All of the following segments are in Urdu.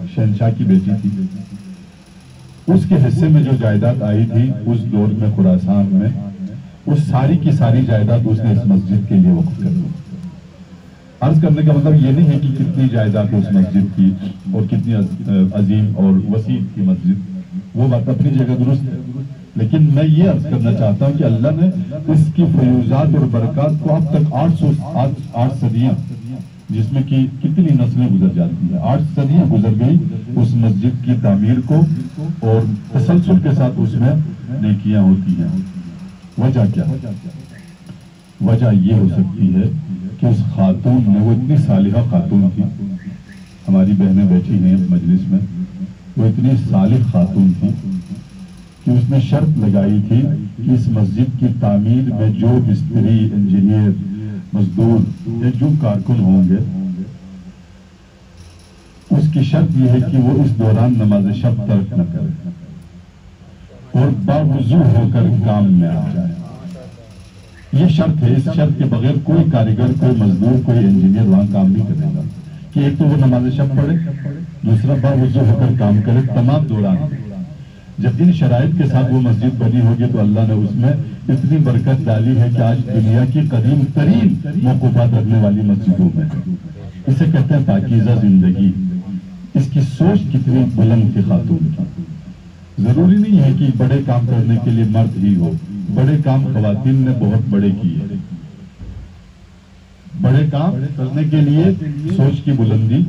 شہنشاہ کی بیٹی تھی، اس کے حصے میں جو جائیداد آئی تھی اس دور میں خراسان میں، اس ساری کی ساری جائیداد اس نے اس مسجد کے لیے وقف کر دی۔ عرض کرنے کا مطلب یہ نہیں ہے کہ کتنی جائیداد اس مسجد کی اور کتنی عظیم اور وسیع کی مسجد، وہ بات اپنی جگہ درست ہے، لیکن میں یہ عرض کرنا چاہتا ہوں کہ اللہ نے اس کی فیوزات اور برکات کو اب تک 8 صدیاں، جس میں کہ کتنی نسلیں گزر جاتی ہیں، 8 صدیاں گزر گئی اس مسجد کی تعمیر کو، اور تسلسل کے ساتھ اس میں نیکیاں ہوتی ہیں۔ وجہ کیا؟ وجہ یہ ہو سکتی ہے کہ اس خاتون نے، وہ اتنی صالحہ خاتون تھی، ہماری بہنیں بیٹھی ہیں مجلس میں، وہ اتنی صالح خاتون تھی کہ اس نے شرط لگائی تھی کہ اس مسجد کی تعمیر میں جو مستری، انجینئر، مزدور یا جو کارکن ہوں گے، اس کی شرط یہ ہے کہ وہ اس دوران نماز شب ترک نہ کرے اور باوضو ہو کر کام میں آ جائے۔ یہ شرط ہے، اس شرط کے بغیر کوئی کاریگر، کوئی مزدور، کوئی انجینئر وہاں کام نہیں کرے گا، کہ ایک تو وہ نماز شب پڑھے، دوسرا باوضو ہو کر کام کرے تمام دوران۔ جب ان شرائط کے ساتھ وہ مسجد بنی ہوگی تو اللہ نے اس میں اتنی برکت ڈالی ہے کہ آج دنیا کی قدیم ترین موقوفات رکھنے والی مسجدوں میں اسے کہتے ہیں پاکیزہ زندگی۔ اس کی سوچ کتنی بلند تھی خاتون کی۔ ضروری نہیں ہے کہ بڑے کام کرنے کے لیے مرد ہی ہو، بڑے کام خواتین نے بہت بڑے کیے۔ بڑے کام کرنے کے لیے سوچ کی بلندی،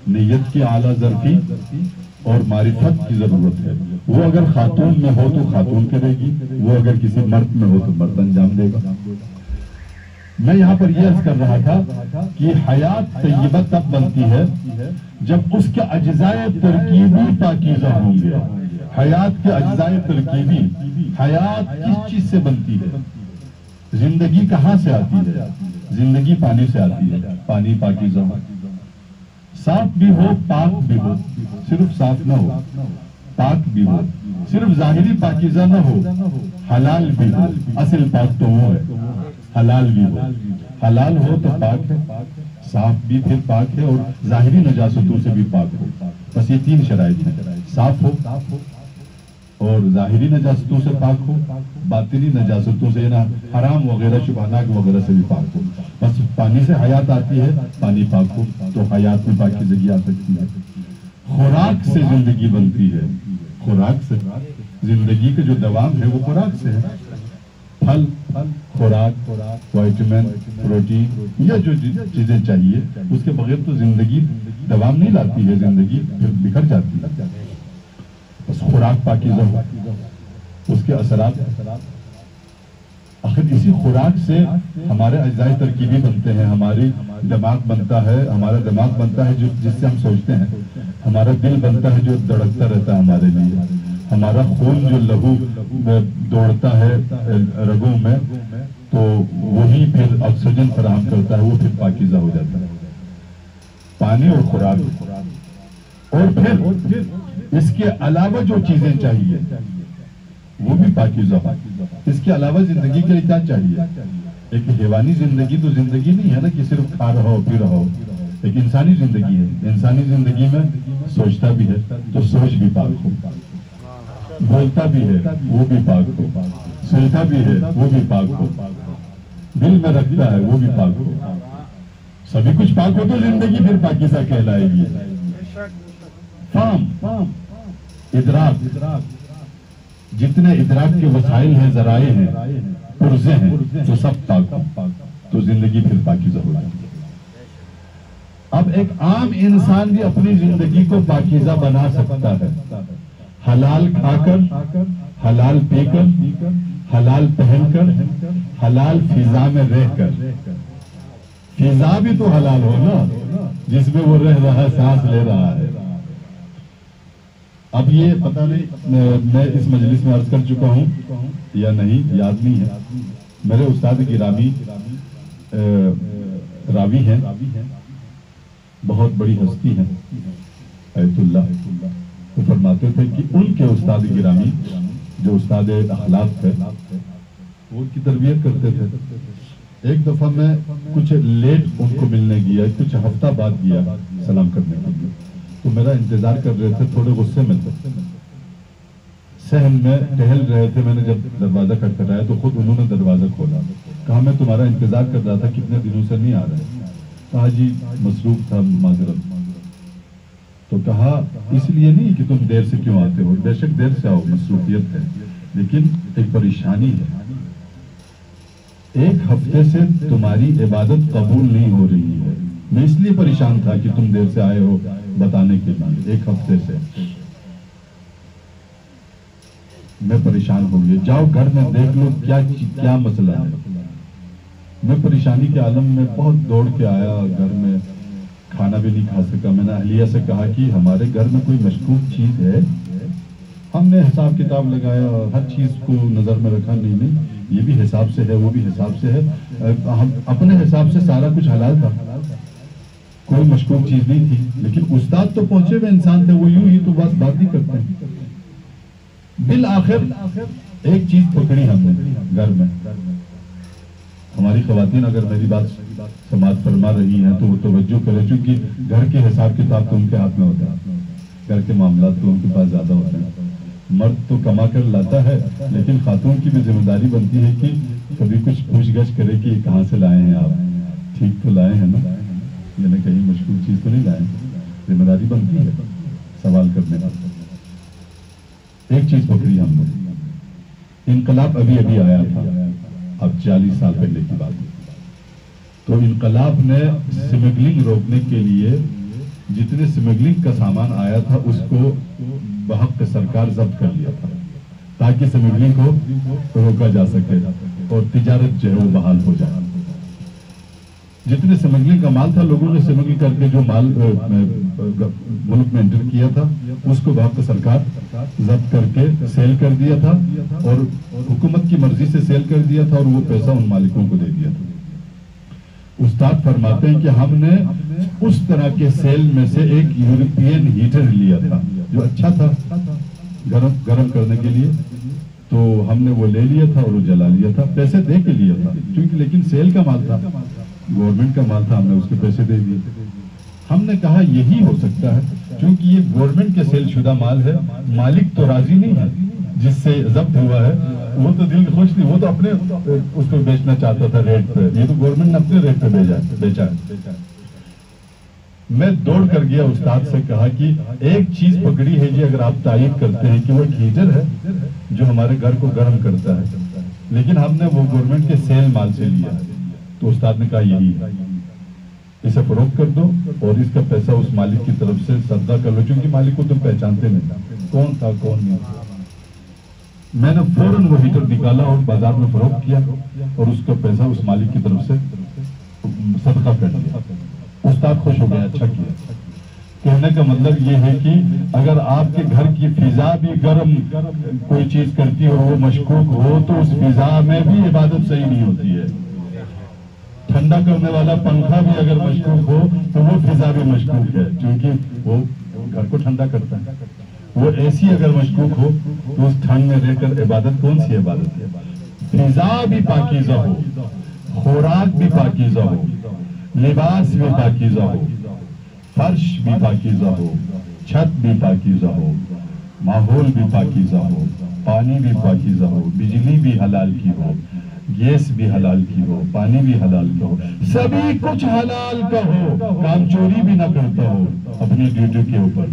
نیت کی اعلیٰ ظرفی اور معرفت کی ضرورت ہے۔ وہ اگر خاتون میں ہو تو خاتون کرے گی، وہ اگر کسی مرد میں ہو تو مرد انجام دے گا۔ میں یہاں پر یہ عرض کر رہا تھا کہ حیات طیبہ تب بنتی ہے جب اس کے اجزائے ترکیبی پاکیزہ ہوں گے۔ حیات کے اجزائے ترکیبی، حیات کس چیز سے بنتی ہے؟ زندگی کہاں سے آتی ہے؟ زندگی پانی سے آتی ہے، پانی پاکیزہ ہو، صاف بھی ہو پاک بھی ہو، صرف صاف نہ ہو پاک بھی ہو، صرف ظاہری پاکیزہ نہ ہو، حلال بھی ہو۔ اصل پاک تو وہ ہے، حلال بھی ہو، حلال ہو تو پاک ہے، صاف بھی پھر پاک ہے اور ظاہری نجاستوں سے بھی پاک ہو۔ بس یہ 3 شرائط ہیں، صاف ہو اور ظاہری نجاستوں سے پاک ہو، باطنی نجاستوں سے نا حرام وغیرہ شبہات وغیرہ سے بھی پاک ہو۔ بس پانی سے حیات آتی ہے، پانی پاک ہو تو حیات میں پاکیزگی آ سکتی ہے۔ خوراک سے زندگی بنتی ہے، خوراک سے زندگی کا جو دوام ہے وہ خوراک سے ہے۔ پھل، خوراک، وائٹامن، پروٹین، یا جو چیزیں چاہیے، اس کے بغیر تو زندگی دوام نہیں لاتی ہے، زندگی پھر بکھر جاتی ہے۔ بس خوراک پاکیزہ ہو، اس کے اثرات، آخر اسی خوراک سے ہمارے اجزائے ترکیبی بنتے ہیں، ہماری دماغ بنتا ہے، ہمارا دماغ بنتا ہے جس سے ہم سوچتے ہیں، ہمارا دل بنتا ہے جو دھڑکتا رہتا ہے ہمارے لیے، ہمارا خون جو لہو دوڑتا ہے رگوں میں تو وہی پھر آکسیجن فراہم کرتا ہے، وہ پھر پاکیزہ ہو جاتا ہے۔ پانی اور خوراک، اور پھر اس کے علاوہ جو چیزیں چاہیے وہ بھی پاکیزہ ہو۔ اس کے علاوہ زندگی کے لیے کیا چاہیے؟ ایک حیوانی زندگی تو زندگی نہیں ہے نا کہ صرف کھا رہو پی رہو، ایک انسانی زندگی ہے۔ انسانی زندگی میں سوچتا بھی ہے تو سوچ بھی پاک ہو، بولتا بھی ہے وہ بھی پاک ہو، سنتا بھی ہے وہ بھی پاک ہو، دل میں رکھتا ہے وہ بھی پاک ہو۔ سبھی کچھ پاک ہو تو زندگی پھر پاکیزہ کہلائے گی۔ فہم، ادراک، جتنے ادراک کے وسائل ہیں، ذرائع ہیں، پرزے ہیں، تو سب پاک ہو تو زندگی پھر پاکیزہ ہو جائے گی۔ اب ایک عام انسان بھی اپنی زندگی کو پاکیزہ بنا سکتا ہے، حلال کھا کر، حلال پی کر، حلال پہن کر، حلال فضا میں رہ کر۔ فضا بھی تو حلال ہو نا جس میں وہ رہ رہا ہے، سانس لے رہا ہے۔ اب یہ پتہ نہیں میں اس مجلس میں عرض کر چکا ہوں یا نہیں، یاد نہیں ہے۔ میرے استاد گرامی راوی ہیں، بہت بڑی ہستی ہیں، ایت اللہ، وہ فرماتے تھے کہ ان کے استاد گرامی جو استاد اخلاق ہے وہ ان کی تربیت کرتے تھے۔ ایک دفعہ میں کچھ لیٹ ان کو ملنے گیا، کچھ ہفتہ بعد گیا سلام کرنے کے لیے، تو میرا انتظار کر رہے تھے، تھوڑے غصے میں تھے، صحن میں ٹہل رہے تھے. میں نے جب دروازہ کھٹکھٹایا تو خود انہوں نے دروازہ کھولا. کہا میں تمہارا انتظار کر رہا تھا، کتنے دنوں سے نہیں آ رہے. کہا جی مصروف تھا، معذرت. تو کہا اس لیے نہیں کہ تم دیر سے کیوں آتے ہو، بے شک دیر سے آؤ، مصروفیت ہے، لیکن ایک پریشانی ہے. 1 ہفتے سے تمہاری عبادت قبول نہیں ہو رہی ہے. میں اس لیے پریشان تھا کہ تم دیر سے آئے ہو بتانے کے لیے. 1 ہفتے سے میں پریشان ہو گیا. جاؤ گھر میں دیکھ لو کیا مسئلہ ہے. میں پریشانی کے عالم میں بہت دوڑ کے آیا. گھر میں کھانا بھی نہیں کھا سکا. میں نے اہلیہ سے کہا کہ ہمارے گھر میں کوئی مشکوک چیز ہے. ہم نے حساب کتاب لگایا، ہر چیز کو نظر میں رکھا. نہیں یہ بھی حساب سے ہے، وہ بھی حساب سے ہے. ہم اپنے حساب سے سارا کچھ حلال تھا، کوئی مشکوک چیز نہیں تھی. لیکن استاد تو پہنچے ہوئے انسان تھے، وہ یوں ہی تو بات نہیں کرتے ہیں. بالآخر ایک چیز پکڑی ہم نے گھر میں. ہماری خواتین اگر میری بات سماعت فرما رہی ہیں تو وہ توجہ کرے، چونکہ گھر کے حساب کتاب تو ان کے ہاتھ میں ہوتا ہے، گھر کے معاملات تو ان کے پاس زیادہ ہوتے ہیں. مرد تو کما کر لاتا ہے، لیکن خاتون کی بھی ذمہ داری بنتی ہے کہ کبھی کچھ پوچھ گچھ کرے کہ کہاں سے لائے ہیں آپ، ٹھیک تو لائے ہیں نا، یعنی کہیں مشکوک چیز تو نہیں لائے. ذمہ داری بنتی ہے سوال کرنے کا. ایک چیز پکڑی ہم نے. انقلاب ابھی آیا تھا، اب 40 سال پہلے کی بات ہے. تو انقلاب نے سمگلنگ روکنے کے لیے جتنے سمگلنگ کا سامان آیا تھا اس کو بحق سرکار ضبط کر لیا تھا، تاکہ سمگلنگ کو روکا جا سکے اور تجارت جو ہے وہ بحال ہو جائے. جتنے سمگلنگ کا مال تھا، لوگوں نے سمگل کر کے جو مال ملک میں انٹر کیا تھا اس کو بحق سرکار ضبط کر کے سیل کر دیا تھا، اور حکومت کی مرضی سے سیل کر دیا تھا، اور وہ پیسہ ان مالکوں کو دے دیا تھا. استاد فرماتے ہیں کہ ہم نے اس طرح کے سیل میں سے ایک یورپین ہیٹر لیا تھا جو اچھا تھا گرم کرنے کے لیے. تو ہم نے وہ لے لیا تھا اور وہ جلا لیا تھا. پیسے دے کے لیا تھا کیونکہ، لیکن سیل کا مال تھا، گورنمنٹ کا مال تھا، ہم نے اس کے پیسے دے دیے. ہم نے کہا یہی ہو سکتا ہے، کیونکہ یہ گورنمنٹ کے سیل شدہ مال ہے، مالک تو راضی نہیں ہے جس سے ضبط ہوا ہے، وہ تو دل خوش تھی، وہ تو اپنے اس کو بیچنا چاہتا تھا ریٹ پہ. یہ تو گورنمنٹ نے اپنے ریٹ پہ بیچا ہے. میں دوڑ کر گیا استاد سے کہا کہ ایک چیز پکڑی ہے جی، اگر آپ تائید کرتے ہیں کہ وہ ایک ہیٹر ہے جو ہمارے گھر کو گرم کرتا ہے، لیکن ہم نے وہ گورنمنٹ کے سیل مال سے لیا. تو استاد نے کہا یہی ہے، اسے فروخت کر دو اور اس کا پیسہ اس مالک کی طرف سے صدقہ کر لو، چونکہ مالک کو تم پہچانتے نہیں کون تھا کون نہیں. میں نے فوراً وہ ہیٹر نکالا اور بازار میں فروخت کیا اور اس کا پیسہ اس مالک کی طرف سے صدقہ کر دیا. استاد خوش ہو گیا، اچھا کیا. کہنے کا مطلب یہ ہے کہ اگر آپ کے گھر کی فضا بھی گرم کوئی چیز کرتی ہو، وہ مشکوک ہو، تو اس فضا میں بھی عبادت صحیح نہیں ہوتی ہے. ٹھنڈا کرنے والا پنکھا بھی اگر مشکوک ہو تو وہ فضا بھی مشکوک ہے، کیونکہ وہ گھر کو ٹھنڈا کرتا ہے. وہ ایسی اگر مشکوک ہو تو اس ٹھنڈ میں رہ کر عبادت کون سی عبادت ہے؟ فضا بھی پاکیزہ ہو، خوراک بھی پاکیزہ ہو، لباس بھی پاکیزہ ہو، فرش بھی پاکیزہ ہو، چھت بھی پاکیزہ ہو، ماحول بھی پاکیزہ ہو، پانی بھی پاکیزہ ہو، بجلی بھی حلال کی ہو، گیس بھی حلال کی ہو، پانی بھی حلال کا ہو، سبھی کچھ حلال کا ہو، کام چوری بھی نہ کرتا ہو، اپنی ڈیوٹی کے اوپر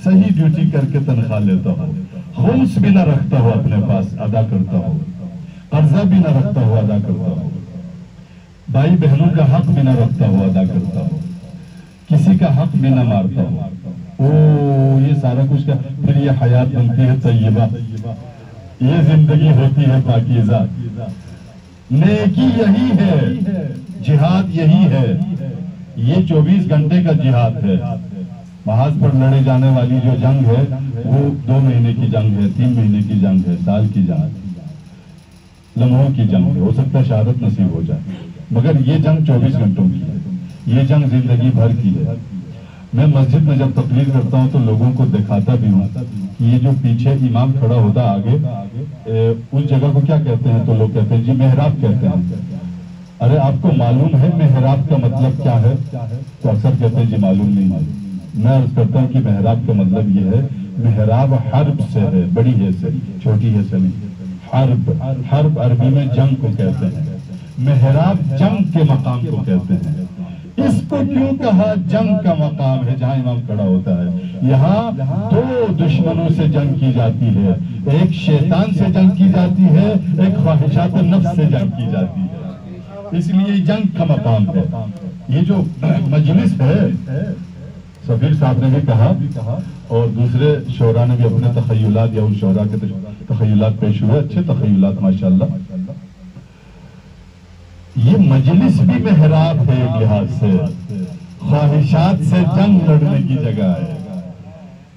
صحیح ڈیوٹی کر کے تنخواہ لیتا ہو، خمس بھی نہ رکھتا ہو اپنے پاس ادا کرتا ہو، قرضہ بھی نہ رکھتا ہو ادا کرتا ہو، بھائی بہنوں کا حق بھی نہ رکھتا ہو ادا کرتا ہو، کسی کا حق بھی نہ مارتا ہو. یہ سارا کچھ کا پھر یہ حیات بنتی ہے طیبہ، یہ زندگی ہوتی ہے پاکیزہ. نیکی یہی ہے، جہاد یہی ہے. یہ 24 گھنٹے کا جہاد ہے. محاذ پر لڑے جانے والی جو جنگ ہے وہ 2 مہینے کی جنگ ہے، 3 مہینے کی جنگ ہے، سال کی جنگ، لمحوں کی جنگ ہے. ہو سکتا ہے شہادت نصیب ہو جائے، مگر یہ جنگ 24 گھنٹوں کی ہے. یہ جنگ زندگی بھر کی ہے. میں مسجد میں جب تقریر کرتا ہوں تو لوگوں کو دکھاتا بھی ہوں کہ یہ جو پیچھے امام کھڑا ہوتا آگے، اس جگہ کو کیا کہتے ہیں؟ تو لوگ کہتے ہیں جی محراب کہتے ہیں. ارے آپ کو معلوم ہے محراب کا مطلب کیا ہے؟ تو اکثر کہتے ہیں جی معلوم نہیں. میں عرض کرتا ہوں کہ محراب کا مطلب یہ ہے، محراب حرب سے ہے، بڑی ہے سے، چھوٹی ہے سے نہیں۔ حرب عربی میں جنگ کو کہتے ہیں، محراب جنگ کے مقام کو کہتے ہیں۔ اس کو کیوں کہا جنگ کا مقام ہے جہاں امام کھڑا ہوتا ہے؟ یہاں دو دشمنوں سے جنگ کی جاتی ہے، ایک شیطان سے جنگ کی جاتی ہے، ایک خواہشات نفس سے جنگ کی جاتی ہے، اس لیے جنگ کا مقام ہے۔ یہ جو مجلس ہے، سفیر صاحب نے بھی کہا اور دوسرے شعراء نے بھی اپنے تخیلات یا ان شعراء کے تخیلات پیش ہوئے، اچھے تخیلات ماشاءاللہ۔ یہ مجلس بھی محراب ہے ایک لحاظ سے، خواہشات سے جنگ لڑنے کی جگہ ہے،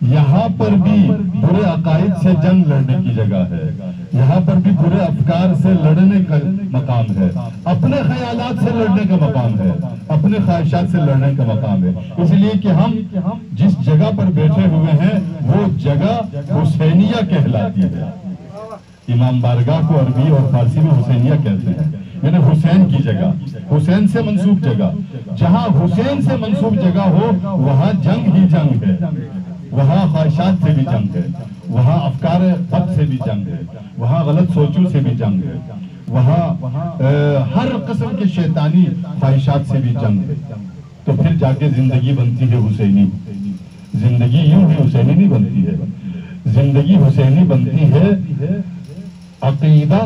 یہاں پر بھی برے عقائد سے جنگ لڑنے کی جگہ ہے، یہاں پر بھی برے افکار سے لڑنے کا مقام ہے، اپنے خیالات سے لڑنے کا مقام ہے، اپنے خواہشات سے لڑنے کا مقام ہے۔ اس لیے کہ ہم جس جگہ پر بیٹھے ہوئے ہیں وہ جگہ حسینیہ کہلاتی ہے۔ امام بارگاہ کو عربی اور فارسی میں حسینیہ کہتے ہیں، یعنی حسین کی جگہ، حسین سے منسوب جگہ۔ جہاں حسین سے منسوب جگہ ہو وہاں جنگ ہی جنگ ہے، وہاں خواہشات سے بھی جنگ ہے، وہاں افکار بد سے بھی جنگ ہے، وہاں غلط سوچوں سے بھی جنگ ہے، وہاں ہر قسم کے شیطانی خواہشات سے بھی جنگ ہے۔ تو پھر جا کے زندگی بنتی ہے حسینی۔ زندگی یوں ہی حسینی نہیں بنتی ہے، زندگی حسینی بنتی ہے عقیدہ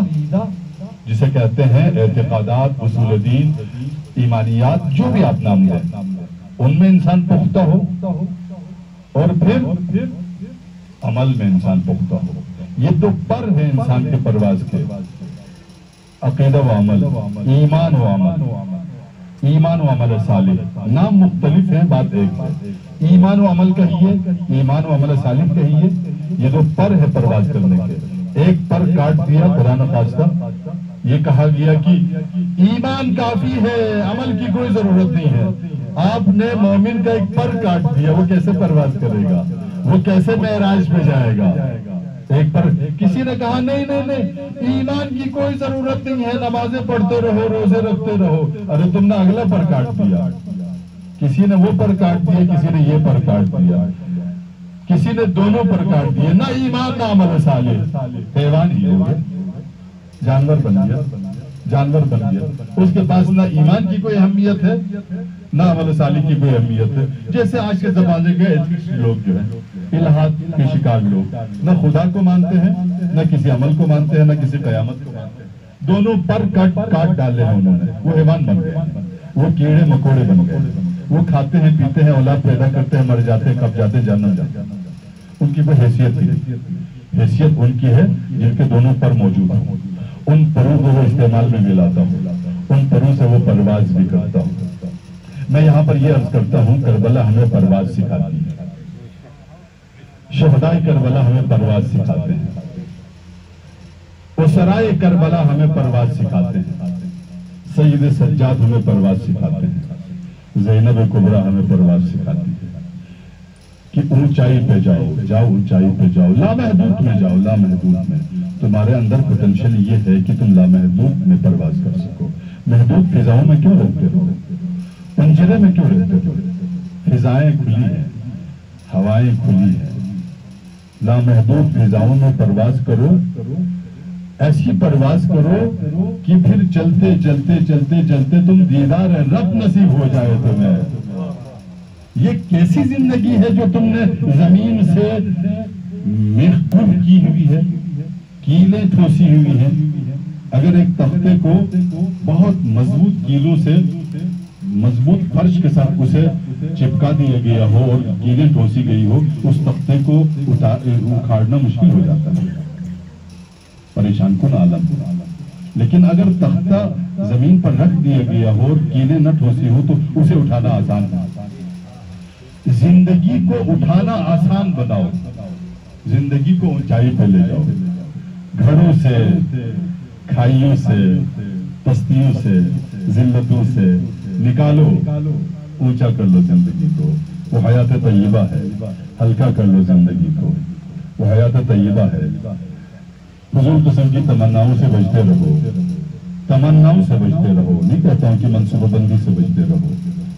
جسے کہتے ہیں، اعتقادات، اصول دین، ایمانیات، جو بھی آپ نام لیں، ان میں انسان پختہ ہو اور پھر عمل میں انسان پختہ ہو۔ یہ تو پر ہے انسان کے پرواز کے، عقیدہ و عمل، ایمان و عمل، ایمان و عمل صالح، نام مختلف ہیں بات ایک ہے۔ ایمان و عمل کہیے، ایمان و عمل صالح کہیے، یہ دو پر ہے پرواز کرنے کے۔ ایک پر کاٹ دیا قرآن خواستہ، یہ کہا گیا کہ ایمان کافی ہے، عمل کی کوئی ضرورت نہیں ہے۔ آپ نے مومن کا ایک پر کاٹ دیا، وہ کیسے پرواز کرے گا، وہ کیسے معراج پہ جائے گا؟ ایک پر کسی نے کہا نہیں، ایمان کی کوئی ضرورت نہیں ہے، نمازیں پڑھتے رہو، روزے رکھتے رہو۔ ارے تم نے اگلا پر کاٹ دیا، کسی نے وہ پر کاٹ دیا، کسی نے یہ پر کاٹ دیا، کسی نے دونوں پر کاٹ دیے، نہ ایمان نہ عمل صالح، حیوان ہی ہو گئے، جانور بن گیا، جانور بن گیا۔ اس کے پاس نہ ایمان کی کوئی اہمیت ہے نہ عمل صالح کی کوئی اہمیت ہے۔ جیسے آج کے زمانے کے ایتھکس لوگ جو ہیں، الہاد کے شکار لوگ، نہ خدا کو مانتے ہیں، نہ کسی عمل کو مانتے ہیں، نہ کسی قیامت کو مانتے ہیں، دونوں پر کاٹ ڈالے ہیں انہوں نے، وہ حیوان بن گئے، وہ کیڑے مکوڑے بن گئے، وہ کھاتے ہیں، پیتے ہیں، اولاد پیدا کرتے ہیں، مر جاتے ہیں، کب جاتے ہیں جاننا جاتے ہیں۔ ان کی کوئی حیثیت نہیں، حیثیت ان کی ہے جن کے دونوں پر موجود ہیں۔ ان پروں کو وہ استعمال میں بھی لاتا ہوں، ان پروں سے وہ پرواز بھی کرتا ہوں۔ میں یہاں پر یہ عرض کرتا ہوں، کربلا ہمیں پرواز سکھاتی ہے، شہدائے کربلا ہمیں پرواز سکھاتے ہیں، اسرائے کربلا ہمیں پرواز سکھاتے ہیں، سید سجاد ہمیں پرواز سکھاتے ہیں، زینب کبریٰ ہمیں پرواز سکھاتی ہے کہ اونچائی پہ جاؤ، اونچائی پہ جاؤ، لامحدود میں جاؤ، لامحدود میں۔ تمہارے اندر پوٹینشل یہ ہے کہ تم لامحدود میں پرواز کر سکو۔ محدود فضاؤں میں کیوں رہتے ہو، پنجرے میں کیوں رہتے ہو؟ فضائیں کھلی ہیں، ہوائیں کھلی ہیں، لامحدود فضاؤں میں پرواز کرو، ایسی پرواز کرو کہ پھر چلتے چلتے چلتے چلتے تم دیدار رب نصیب ہو جائے تمہیں۔ یہ کیسی زندگی ہے جو تم نے زمین سے محکوم کی ہوئی ہے، کیلیں ٹھوسی ہوئی ہیں۔ اگر ایک تختے کو بہت مضبوط کیلوں سے، مضبوط فرش کے ساتھ اسے چپکا دیا گیا ہو اور کیلیں ٹھوسی گئی ہو، اس تختے کو اکھاڑنا مشکل ہو جاتا ہے، پریشان کن عالم۔ لیکن اگر تختہ زمین پر رکھ دیا گیا ہو اور کیلیں نہ ٹھوسی ہو تو اسے اٹھانا آسان ہے۔ زندگی کو اٹھانا آسان بناؤ، زندگی کو اونچائی پہ لے جاؤ، گھڑوں سے، کھائیوں سے، پستیوں سے، ذلتوں سے نکالو، اونچا کر لو زندگی کو۔ وہ حیات طیبہ ہے، ہلکا کر لو زندگی کو، وہ حیات طیبہ ہے۔ فضول قسم کی تمناؤں سے بچتے رہو، تمناؤں سے بچتے رہو، نہیں کہتا ہوں کہ منصوبہ بندی سے بچتے رہو،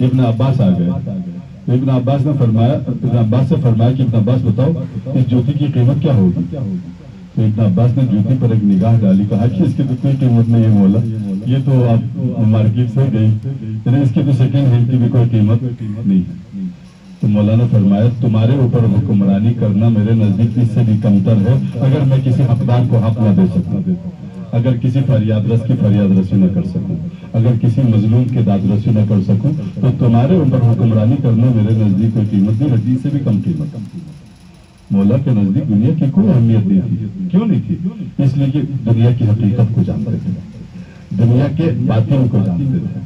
ابن عباس آ گئے. ابن عباس سے فرمایا کہ ابن عباس بتاؤ اس جوتی کی قیمت کیا ہوگی. تو ابن عباس نے جوتی پر ایک نگاہ ڈالی, کہا کہ اس کی تو کوئی قیمت نہیں ہے مولا, یہ تو آپ مارکیٹ سے گئی, یعنی اس کی تو سیکنڈ ہینڈ کی بھی کوئی قیمت نہیں ہے. تو مولانا فرمایا تمہارے اوپر حکمرانی کرنا میرے نزدیک اس سے بھی کمتر ہے. اگر میں کسی حقدار کو حق نہ دے سکتا, اگر کسی فریاد رس کی فریاد رسی نہ کر سکوں, اگر کسی مظلوم کی داد رسی نہ کر سکوں, تو تمہارے اوپر حکمرانی کرنا میرے نزدیک کوئی قیمت نہیں رہتی, اس سے بھی کم قیمت. مولا کے نزدیک دنیا کی کوئی اہمیت نہیں تھی. کیوں نہیں تھی؟ اس لیے کہ دنیا کی حقیقت کو جانتے تھے, دنیا کے باطن کو جانتے تھے,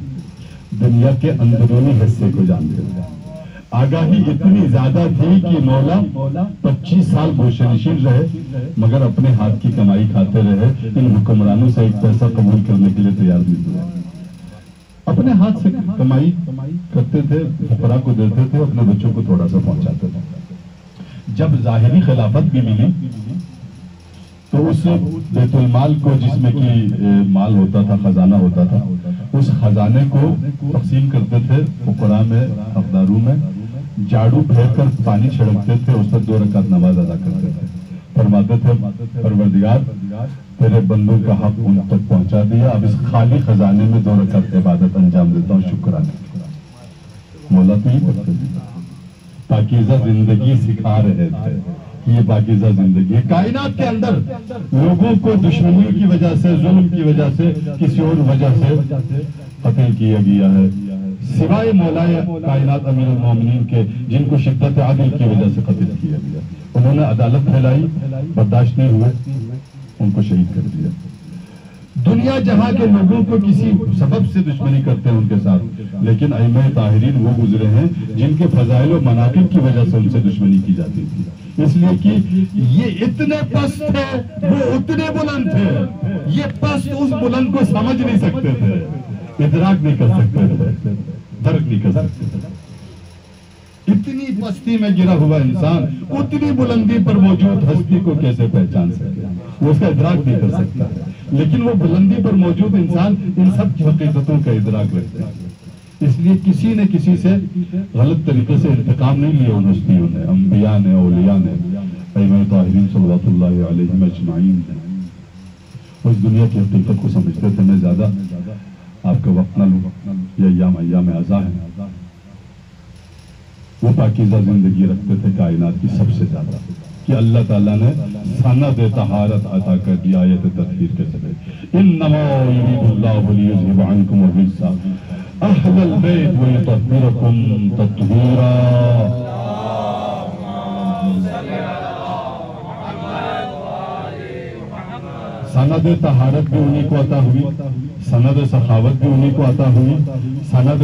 دنیا کے اندرونی حصے کو جانتے تھے. آگاہی اتنی زیادہ تھی کہ مولا 25 سال گوشہ نشین رہے مگر اپنے ہاتھ کی کمائی کھاتے رہے. ان حکمرانوں سے ایک پیسہ قبول کرنے کے لیے تیار نہیں ہوئے. اپنے ہاتھ سے کمائی کرتے تھے, فقراء کو دیتے تھے, اپنے بچوں کو تھوڑا سا پہنچاتے تھے. جب ظاہری خلافت بھی ملی تو اس بیت المال کو, جس میں کہ مال ہوتا تھا, خزانہ ہوتا تھا, اس خزانے کو تقسیم کرتے تھے فقراء میں, حقداروں میں, جھاڑو پھینک کر پانی چھڑکتے تھے, اس پر 2 رکعت نماز ادا کرتے تھے. فرماتے تھے پروردگار تیرے بندوں کا حق ان تک پہنچا دیا, اب اس خالی خزانے میں 2 رکعت عبادت انجام دیتا ہوں, شکرانے. مولا تو یہ کرتے تھے, پاکیزہ زندگی سکھا رہے تھے. یہ پاکیزہ زندگی ہے. کائنات کے اندر لوگوں کو دشمنیوں کی وجہ سے, ظلم کی وجہ سے, کسی اور وجہ سے قتل کیا گیا ہے, سوائے مولائے کائنات امیر المومنین کے, جن کو شدت عدل کی وجہ سے قتل کیا گیا. انہوں نے عدالت پھیلائی, برداشت نہیں ہوئے, ان کو شہید کر دیا. دنیا جہاں کے لوگوں کو کسی سبب سے دشمنی کرتے ہیں ان کے ساتھ, لیکن ائمہ طاہرین وہ گزرے ہیں جن کے فضائل و مناقب کی وجہ سے ان سے دشمنی کی جاتی تھی. اس لیے کہ یہ اتنے پست تھے, وہ اتنے بلند تھے. یہ پست اس بلند کو سمجھ نہیں سکتے تھے, ادراک نہیں کر سکتے تھے, درک نہیں کر سکتے تھے. اتنی پستی میں گرا ہوا انسان اتنی بلندی پر موجود ہستی کو کیسے پہچان سکے, وہ اس کا ادراک نہیں کر سکتا. لیکن وہ بلندی پر موجود انسان ان سب کی حقیقتوں کا ادراک رکھتا ہے. اس لیے کسی نے کسی سے غلط طریقے سے انتقام نہیں لیا ان ہستیوں نے, انبیاء نے, اولیاء نے, ائمہ طاہرین صلوات اللہ علیہم اجمعین نے. اس دنیا کی حقیقت کو سمجھتے تھے. میں زیادہ آپ کا وقت نہ لوں, یہ ایام عزا ہے. وہ پاکیزہ زندگی رکھتے تھے کائنات کی سب سے زیادہ, کہ اللہ تعالیٰ نے سند طہارت عطا کر دی آیت تطہیر کے ذریعے. انما یرید اللہ لیذھب عنکم الرجس اہل البیت ویطہرکم تطہیرا. سند طہارت بھی انہی کو عطا ہوئی, سند سخاوت بھی انہی کو عطا ہوئی, سند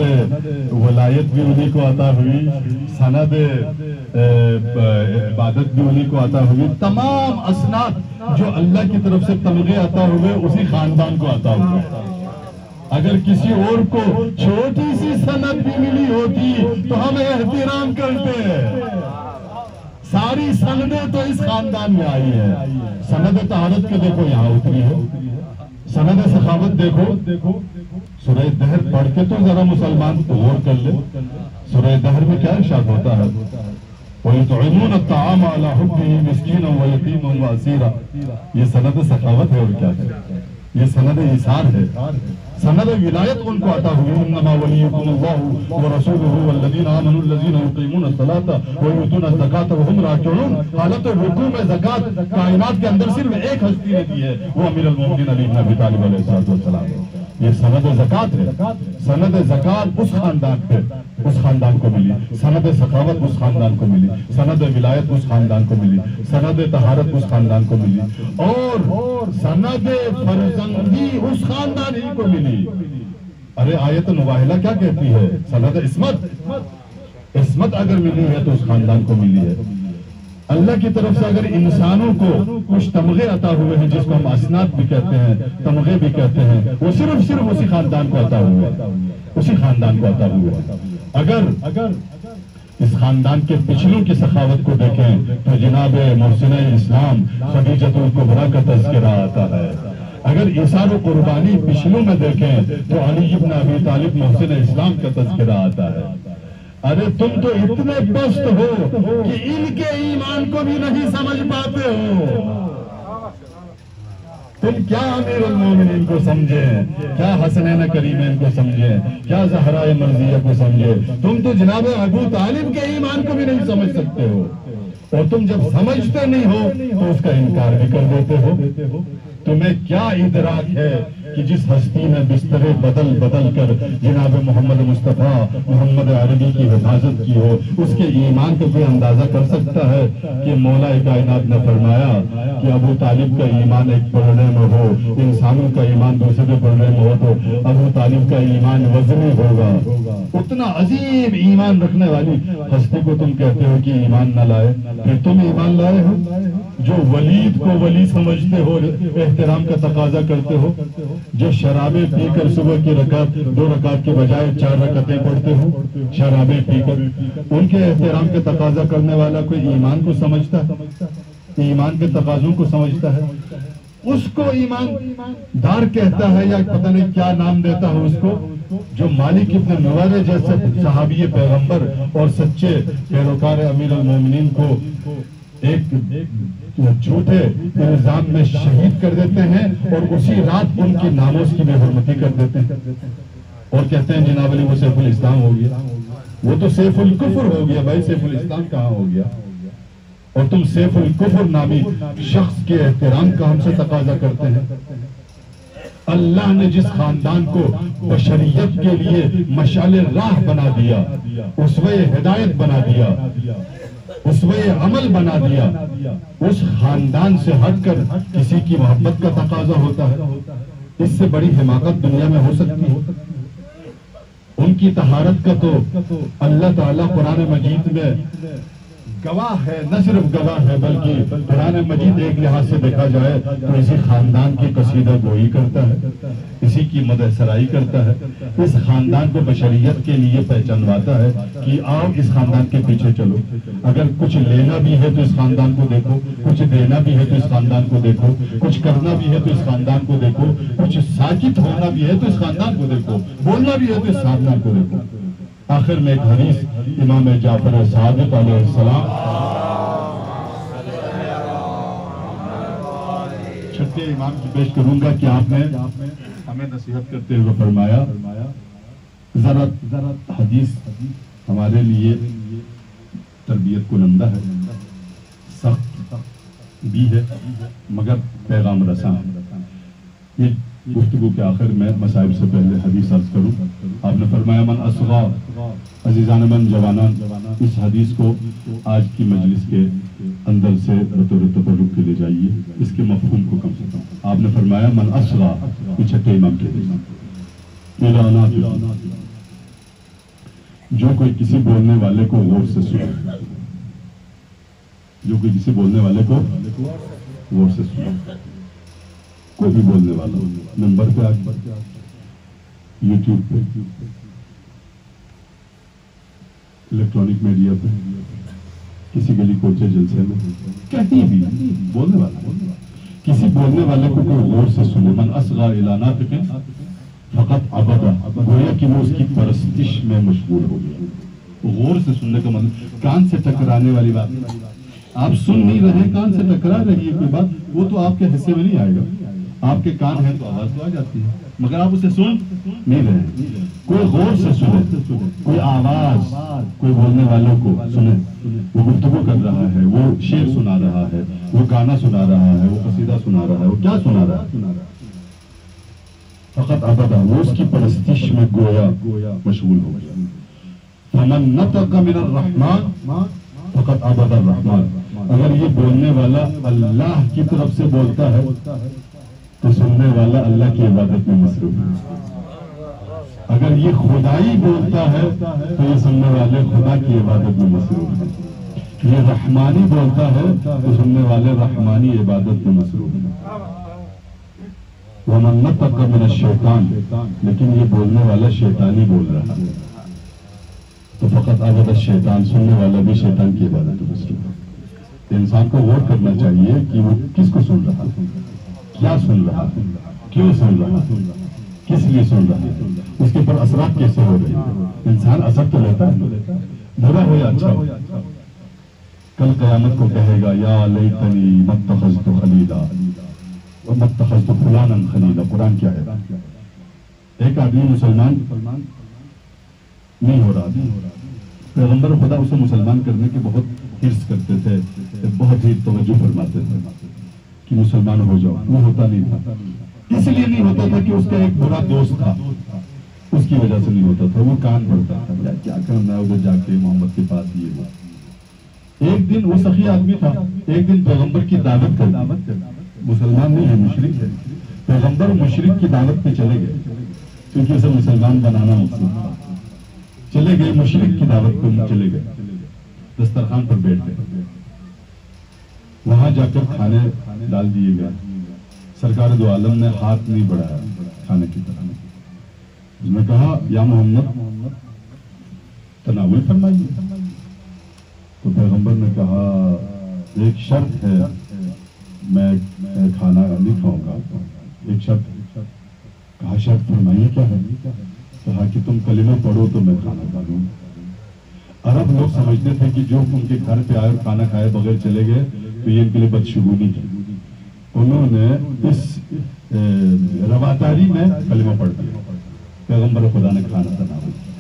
ولایت بھی انہی کو عطا ہوئی, سند عبادت بھی انہی کو عطا ہوئی. تمام اسناد جو اللہ کی طرف سے تمغے عطا ہوئے اسی خاندان کو عطا ہوئے. اگر کسی اور کو چھوٹی سی سند بھی ملی ہوتی تو ہم احترام کرتے ہیں. ساری سندیں تو اس خاندان میں آئی ہے. سند طہارت کے دیکھو یہاں اتری ہے, سند سخاوت دیکھو. سورہ دہر پڑھ کے تو ذرا مسلمان غور کر لے. سورہ دہر میں کیا ارشاد ہوتا ہے؟ وَيُطْعِمُونَ الطَّعَامَ عَلَى حُبِّهِ مِسْكِينًا وَيَتِيمًا وَأَسِيرًا. یہ سند سخاوت ہے اور کیا ہے؟ یہ سند ایثار ہے. سند ولایت ان کو عطا ہوئی. انما ولیکم اللہ ورسولہ والذین آمنوا الذین یقیمون الصلاۃ ویؤتون الزکاۃ وهم راکعون. حالت رکوع میں زکات کائنات کے اندر صرف ایک ہستی نے دی ہے, وہ امیر المومنین علی بن ابی طالب علیہ السلام. یہ سند زکات ہے. سند زکات اس خاندان پہ, اس خاندان کو ملی. سند سخاوت اس خاندان کو ملی. سند ولایت اس خاندان کو ملی. سند طہارت اس خاندان کو ملی. اور سند فرزندی اس خاندان ہی کو ملی. ارے آیت مباہلہ کیا کہتی ہے؟ سند عصمت اگر ملی ہے تو اس خاندان کو ملی ہے. اللہ کی طرف سے اگر انسانوں کو کچھ تمغے عطا ہوئے ہیں, جس کو ہم اسناد بھی کہتے ہیں, تمغے بھی کہتے ہیں, وہ صرف اسی خاندان کو عطا ہوئے, اسی خاندان کو عطا ہوئے. اگر اس خاندان کے پچھلوں کی سخاوت کو دیکھیں تو جناب محسنہ اسلام خدیجۃ الکبریٰ کا تذکرہ آتا ہے. اگر ایثار و قربانی پچھلوں میں دیکھیں تو علی ابن ابی طالب محسن اسلام کا تذکرہ آتا ہے. ارے تم تو اتنے پست ہو کہ ان کے ایمان کو بھی نہیں سمجھ پاتے ہو. تم کیا امیر المومنین کو سمجھے, کیا حسنین کریمین کو سمجھے, کیا زہرائے مرضیہ کو سمجھے. تم تو جناب ابو طالب کے ایمان کو بھی نہیں سمجھ سکتے ہو, اور تم جب سمجھتے نہیں ہو تو اس کا انکار بھی کر دیتے ہو. تمہیں کیا ادراک ہے کہ جس ہستی نے بسترے بدل بدل کر جناب محمد مصطفیٰ محمد عربی کی حفاظت کی ہو, اس کے ایمان کو کوئی اندازہ کر سکتا ہے کہ مولا کائنات نے فرمایا کہ ابو طالب کا ایمان ایک پلڑے میں ہو, انسانوں کا ایمان دوسرے پلڑے میں ہو تو ابو طالب کا ایمان وزنی ہوگا. اتنا عظیم ایمان رکھنے والی ہستی کو تم کہتے ہو کہ ایمان نہ لائے, پھر تم ایمان لائے ہو. جو ولید کو ولی سمجھتے ہو, احترام کا تقاضا کرتے ہو, جو شرابیں پی کر صبح کی رکعت 2 رکعت کے بجائے 4 رکعتیں پڑھتے ہو, شرابیں پی کر, ان کے احترام کا تقاضا کرنے والا کوئی ایمان کو سمجھتا ہے, ایمان کے تقاضوں کو سمجھتا ہے, اس کو ایمان دار کہتا ہے یا پتہ نہیں کیا نام دیتا ہے اس کو. جو مالک ابن نویرہ جیسے صحابی پیغمبر اور سچے پیروکار امیر المومنین کو ایک جھوٹے الزام میں شہید کر دیتے ہیں اور اسی رات ان کی ناموس کی بے حرمتی کر دیتے ہیں اور کہتے ہیں جناب علی وہ سیف الاسلام ہو گیا. وہ تو سیف الکفر ہو گیا بھائی, سیف الاسلام کہاں ہو گیا. اور تم سیف الکفر نامی شخص کے احترام کا ہم سے تقاضا کرتے ہیں. اللہ نے جس خاندان کو بشریت کے لیے مشعل راہ بنا دیا, اسوہ ہدایت بنا دیا, اسوہ عمل بنا دیا, اس خاندان سے ہٹ کر کسی کی محبت کا تقاضا ہوتا ہے. اس سے بڑی حماقت دنیا میں ہو سکتی ہے. ان کی طہارت کا تو اللہ تعالیٰ قرآن مجید میں گواہ ہے, نہ صرف گواہ ہے بلکہ قرآن مجید ایک لحاظ سے دیکھا جائے تو اسی خاندان کی قصیدہ گوئی کرتا ہے, اسی کی مدح سرائی کرتا ہے, اس خاندان کو بشریت کے لیے پہچانواتا ہے کہ آؤ اس خاندان کے پیچھے چلو. اگر کچھ لینا بھی ہے تو اس خاندان کو دیکھو, کچھ دینا بھی ہے تو اس خاندان کو دیکھو, کچھ کرنا بھی ہے تو اس خاندان کو دیکھو, کچھ ساکت ہونا بھی ہے تو اس خاندان کو دیکھو, بولنا بھی ہے تو اس خاندان کو دیکھو. آخر میں ایک حدیث امام جعفر صادق علیہ السلام, چھٹے امام کی پیش کروں گا کہ آپ نے ہمیں نصیحت کرتے ہوئے فرمایا ذرا حدیث ہمارے لیے تربیت کنندہ ہے, سخت بھی ہے مگر پیغام رساں. یہ گفتگو کے آخر میں مصائب سے پہلے حدیث عرض کروں. آپ نے فرمایا من اصغا عزیزان من جوانان, اس حدیث کو آج کی مجلس کے اندر سے بطور تبرک کے لے جائیے, اس کے مفہوم کو کم سے کم. آپ نے فرمایا من اصغا, چھٹے امام کے جو کوئی کسی بولنے والے کو غور سے سنے, جو کوئی کسی بولنے والے کو غور سے سنے, کوئی بھی بولنے والا نمبر پہ آگے, یوٹیوب پہ, الیکٹرانک میڈیا پہ, کسی گلی کوچے جلسے میں, کہیں بھی بولنے والا, کسی بولنے والے کو کوئی غور سے سنے. من اصغا الی ناطق فقط عبدا, گویا کہ وہ اس کی پرستش میں مشغول ہو گیا. غور سے سننے کا مطلب کان سے ٹکرانے والی بات نہیں. آپ سن نہیں رہے, کان سے ٹکرا رہی ہے کوئی بات, وہ تو آپ کے حصے میں نہیں آئے گا. آپ کے کان ہیں تو آواز تو آ جاتی ہے مگر آپ اسے سن نہیں رہے. کوئی غور سے سنے, کوئی آواز کوئی بولنے والوں کو سنے, وہ گفتگو کر رہا ہے, وہ شعر سنا رہا ہے, وہ گانا سنا رہا ہے, وہ قصیدہ سنا رہا ہے, وہ کیا سنا رہا ہے. فقط ابدا, وہ اس کی پرستش میں گویا مشغول ہو گیا. فمن نطق من الرحمن فقط ابدا الرحمن, اگر یہ بولنے والا اللہ کی طرف سے بولتا ہے تو سننے والا اللہ کی عبادت میں مصروف ہے. اگر یہ خدائی بولتا ہے تو یہ سننے والے خدا کی عبادت میں مصروف ہے. یہ رحمانی بولتا ہے تو سننے والے رحمانی عبادت میں مصروف ہے. وَمَن نَطَقَ مِنَ الشَّيْطَانِ, لیکن یہ بولنے والا شیطانی بول رہا ہے تو فقط عبد الشیطان, سننے والا بھی شیطان کی عبادت میں مصروف ہے. انسان کو غور کرنا چاہیے کہ وہ کس کو سن رہا ہے, کیا سن رہا ہے. کیوں سن رہا ہے، کس لیے سن رہا ہے، اس کے اوپر اثرات کیسے ہو رہے ہیں. انسان اثر تو لیتا ہے، برا ہو یا اچھا ہو. کل قیامت کو کہے گا یا لیتنی متخذت خلیلا ومتخذت فلانا خلیلا. قرآن کیا ہے؟ ایک آدمی مسلمان نہیں ہو رہا تھا، پیغمبر خدا اسے مسلمان کرنے کے بہت حرص کرتے تھے، بہت ہی توجہ فرماتے تھے کہ مسلمان ہو جاؤ. وہ ہوتا نہیں تھا. اس لیے نہیں ہوتا تھا کہ اس کا ایک برا دوست تھا، اس کی وجہ سے نہیں ہوتا تھا. وہ کان پڑتا تھا، یار کیا کرنا ہے ادھر جا کے محمد کے پاس. یہ ایک دن وہ سخی آدمی تھا، ایک دن پیغمبر کی دعوت کر، مسلمان نہیں ہے، مشرک ہے. پیغمبر مشرک کی دعوت پہ چلے گئے کیونکہ اسے مسلمان بنانا مقصود تھا. چلے گئے مشرک کی دعوت پہ چلے گئے، دسترخوان پر بیٹھ گئے. وہاں جا کر کھانے ڈال دیے گئے. سرکار دو عالم نے ہاتھ نہیں بڑھایا کھانے کی طرح. اس نے کہا یا محمد تناول فرمائیے. تو پیغمبر نے کہا ایک شرط ہے، میں کھانا نہیں کھاؤں گا. ایک شرط. کہا شرط فرمائیے کیا ہے؟ کہا کہ تم کلمہ پڑھو تو میں کھانا کھا لوں. عرب لوگ سمجھتے تھے کہ جو ان کے گھر پہ آئے اور کھانا کھائے بغیر چلے گئے تو یہ ان کے لیے بدشگونی ہے. انہوں نے اس رواداری میں کلمہ پڑھ دیا. پیغمبر خدا نے کھانا تناول کیا،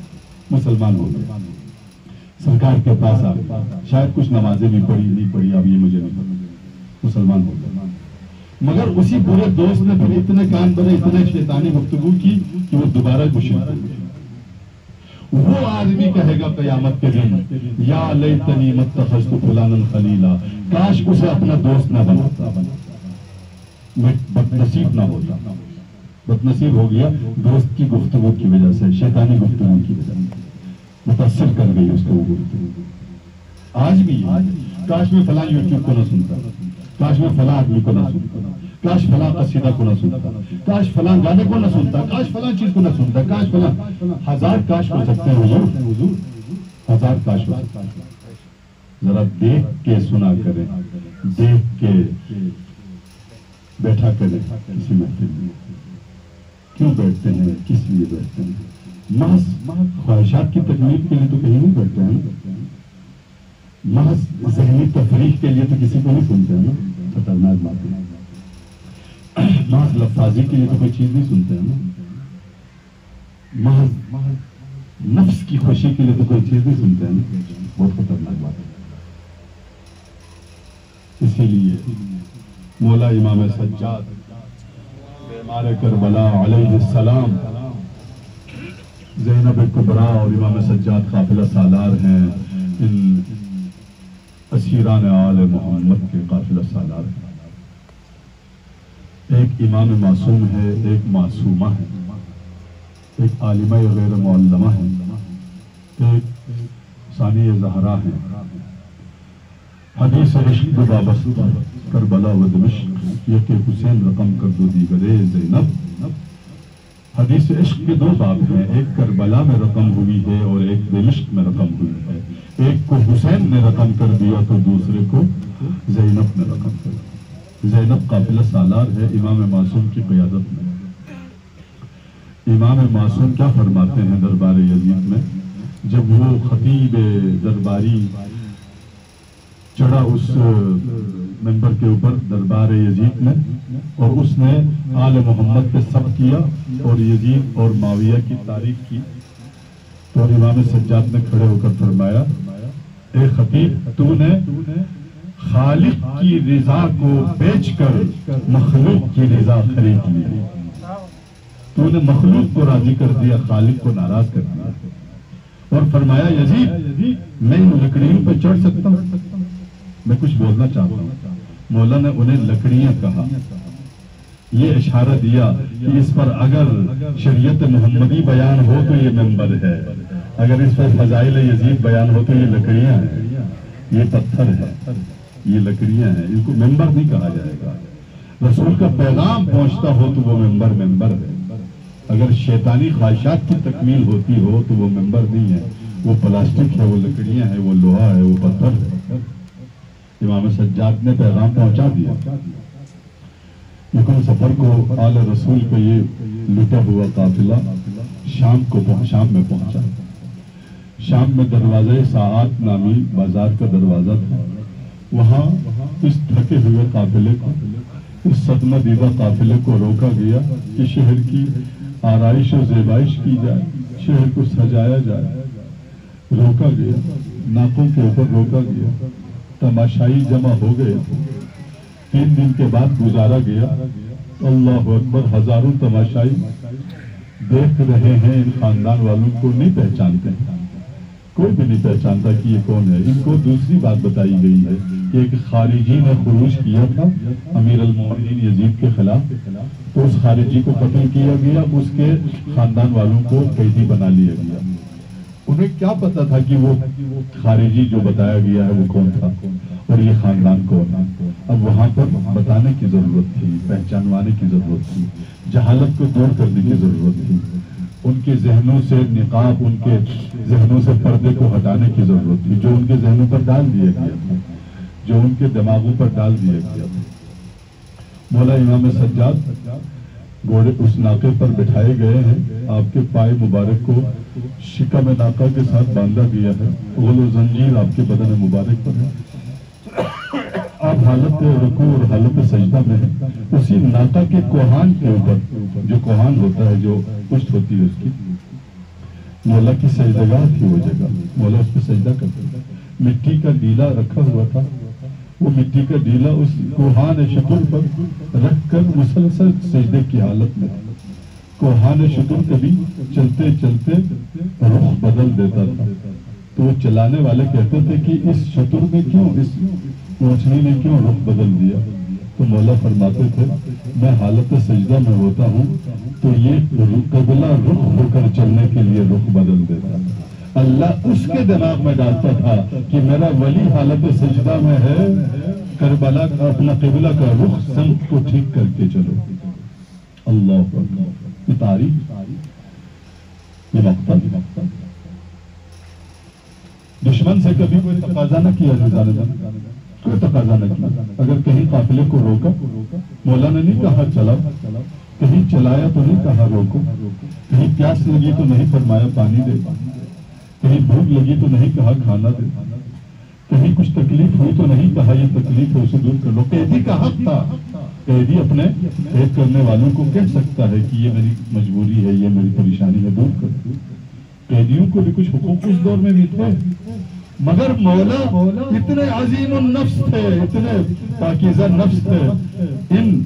مسلمان ہو گئے. سرکار کے پاس آ گئے، شاید کچھ نمازیں بھی پڑھی نہیں پڑھی، اب یہ مجھے نہیں پتا، مسلمان ہو گئے. مگر اسی برے دوست نے پھر اتنے کان بھرے، اتنے شیطانی گفتگو کی کہ وہ دوبارہ مشرک ہو گئے. وہ آدمی کہے گا قیامت کے دن یا لیتنی متخذت فلانا خلیلا، کاش اسے اپنا دوست نہ بناتا، میں بدنصیب نہ ہوتا. بدنصیب ہو گیا دوست کی گفتگو کی وجہ سے، شیطانی گفتگو کی وجہ سے متاثر کر گئی اس کو وہ گفتگو. آج بھی کاش میں فلاں یوٹیوب کو نہ سنتا، کاش میں فلاں آدمی کو نہ سنتا، کاش فلاں قصیدہ کو نہ سنتا، کاش فلاں گانے کو نہ سنتا، کاش فلاں چیز کو نہ سنتا، کاش فلاں. ہزار کاش ہو سکتے ہیں حضور، ہزار کاش ہو سکتے ہیں. ذرا دیکھ کے سنا کریں، دیکھ کے بیٹھا کریں. کسی محفل میں کیوں بیٹھتے ہیں، کس لیے بیٹھتے ہیں؟ محض خواہشات کی تکمیل کے لیے تو کہیں نہیں بیٹھتے ہیں. محض ذہنی تفریح کے لیے تو کسی کو نہیں سنتے ہیں نا، خطرناک بات ہے. محض لفظی کے لیے تو کوئی چیز نہیں سنتے ہیں نا. محض نفس کی خوشی کے لیے تو کوئی چیز نہیں سنتے ہیں نا. بہت خطرناک بات ہے. اسی لیے مولا امام سجاد معمار کربلا علیہ السلام، زینب کبریٰ اور امام سجاد قافلہ سالار ہیں. ان اسیران آل محمد کے قافلہ سالار ہیں. ایک امام معصوم ہے، ایک معصومہ ہے، ایک عالمہ غیر معلمہ ہے، ایک ثانی زہرا ہے. حدیث عشق دو بابستہ کربلا و دمشق، یک حسین رقم کر دو دیگرے زینب. حدیث عشق کے دو باب ہیں، ایک کربلا میں رقم ہوئی ہے اور ایک دمشق میں رقم ہوئی ہے. ایک کو حسین نے رقم کر دیا تو دوسرے کو زینب نے رقم کر دیا. زینب قافلہ سالار ہے امام معصوم کی قیادت میں. امام معصوم کیا فرماتے ہیں دربار یزید میں؟ جب وہ خطیب درباری چڑھا اس منبر کے اوپر دربار یزید میں، اور اس نے آل محمد پہ سب کیا اور یزید اور معاویہ کی تعریف کی، تو امام سجاد نے کھڑے ہو کر فرمایا اے خطیب، تو نے خالق کی رضا کو بیچ کر مخلوق کی رضا خرید لی. تو نے مخلوق کو راضی کر دیا، خالق کو ناراض کر دیا. اور فرمایا یزید میں ان لکڑیوں پہ چڑھ سکتا ہوں؟ میں کچھ بولنا چاہتا ہوں. مولا نے انہیں لکڑیاں کہا. یہ اشارہ دیا کہ اس پر اگر شریعت محمدی بیان ہو تو یہ منبر ہے، اگر اس پر فضائل یزید بیان ہو تو یہ لکڑیاں ہیں، یہ پتھر ہے، یہ لکڑیاں ہیں، ان کو منبر نہیں کہا جائے گا. رسول کا پیغام پہنچتا ہو تو وہ منبر ہے. اگر شیطانی خواہشات کی تکمیل ہوتی ہو تو وہ منبر نہیں ہے، وہ پلاسٹک ہے، وہ لکڑیاں ہیں، وہ لوہا ہے، وہ پتھر ہے. امام سجاد نے پیغام پہنچا دیا. لیکن سفر کو آل رسول کا یہ لٹا ہوا قافلہ شام میں پہنچا. شام میں دروازہ ساعات نامی بازار کا دروازہ تھا. وہاں اس تھکے ہوئے قافلے کو، اس صدمہ دیدہ قافلے کو روکا گیا کہ شہر کی آرائش و زیبائش کی جائے، شہر کو سجایا جائے. روکا گیا، ناکوں کے اوپر روکا گیا. تماشائی جمع ہو گئے. 3 دن کے بعد گزارا گیا. اللہ اکبر، ہزاروں تماشائی دیکھ رہے ہیں. ان خاندان والوں کو نہیں پہچانتے، کوئی بھی نہیں پہچانتا کہ یہ کون ہے. ان کو دوسری بات بتائی گئی ہے کہ ایک خارجی نے خروج کیا تھا امیر المومنین یزید کے خلاف، تو اس خارجی کو قتل کیا گیا، اس کے خاندان والوں کو قیدی بنا لیا گیا. انہیں کیا پتا تھا کہ وہ خارجی جو بتایا گیا ہے وہ کون تھا اور یہ خاندان کون ہے. اب وہاں پر بتانے کی ضرورت تھی، پہچانوانے کی ضرورت تھی، جہالت کو دور کرنے کی ضرورت تھی. ان کے ذہنوں سے نقاب، ان کے ذہنوں سے پردے کو ہٹانے کی ضرورت تھی، جو ان کے ذہنوں پر ڈال دیا گیا تھا، جو ان کے دماغوں پر ڈال دیا گیا تھا. مولا امام سجاد گھوڑے اس ناکے پر بٹھائے گئے ہیں. آپ کے پائے مبارک کو شکم ناکا کے ساتھ باندھا گیا ہے. غل و زنجیر آپ کے بدن مبارک پر ہے. آپ حالت رکوع اور حالت سجدہ میں ہیں. اسی ناکا کے کوہان کے اوپر، جو کوہان ہوتا ہے، جو پشت ہوتی ہے اس کی، مولا کی سجدگاہ تھی وہ جگہ. مولا اس پہ سجدہ کرتے تھے. مٹی کا ڈیلا رکھا ہوا تھا. وہ مٹی کا ڈیلا اس کوہان شکر پر رکھ کر مسلسل سجدے کی حالت میں. کوہان شکر کبھی چلتے چلتے رخ بدل دیتا تھا. تو وہ چلانے والے کہتے تھے کہ اس شتر نے کیوں، اس روشنی نے کیوں رخ بدل دیا. تو مولا فرماتے تھے میں حالت سجدہ میں ہوتا ہوں تو یہ قبلہ رخ ہو کر چلنے کے لیے رخ بدل دیتا. اللہ اس کے دماغ میں ڈالتا تھا کہ میرا ولی حالت سجدہ میں ہے، کربلا کا اپنا قبلہ کا رخ سمت کو ٹھیک کر کے چلو. اللہ اکبر. یہ تاریخ، یہ مقتل. دشمن سے کبھی کوئی تقاضا نہ کیا کوئی تقاضا نہ کیا. اگر کہیں قافلے کو روکا، مولا نے نہیں کہا چلاؤ. کہیں چلایا تو نہیں کہا روکو. کہیں پیاس لگی تو نہیں فرمایا پانی دے. کہیں بھوک لگی تو نہیں کہا کھانا دے. کہیں کچھ تکلیف ہوئی تو نہیں کہا یہ تکلیف ہے اسے دور کر لو. قیدی کا حق تھا. قیدی اپنے قید کرنے والوں کو کہہ سکتا ہے کہ یہ میری مجبوری ہے، یہ میری پریشانی ہے، دور کر دو. قیدیوں کو بھی کچھ حقوق اس دور میں بھی تھے، مگر مولا اتنے عظیم النفس تھے، اتنے پاکیزہ نفس تھے، ان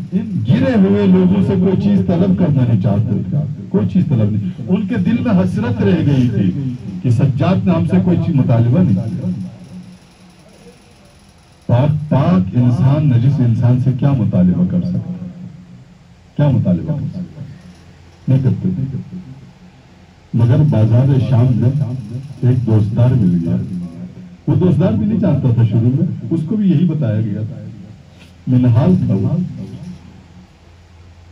گرے ہوئے لوگوں سے کوئی چیز طلب کرنا نہیں چاہتے تھے. کوئی چیز طلب نہیں. ان کے دل میں حسرت رہ گئی تھی کہ سجاد نے ہم سے کوئی چیز مطالبہ نہیں کیا. پاک انسان نجس انسان سے کیا مطالبہ کر سکتا؟ کیا مطالبہ کر سکتا؟ نہیں کرتے. مگر بازار شام میں ایک دوستدار مل گیا. وہ دوستدار بھی نہیں جانتا تھا شروع میں، اس کو بھی یہی بتایا گیا تھا. منحال تھا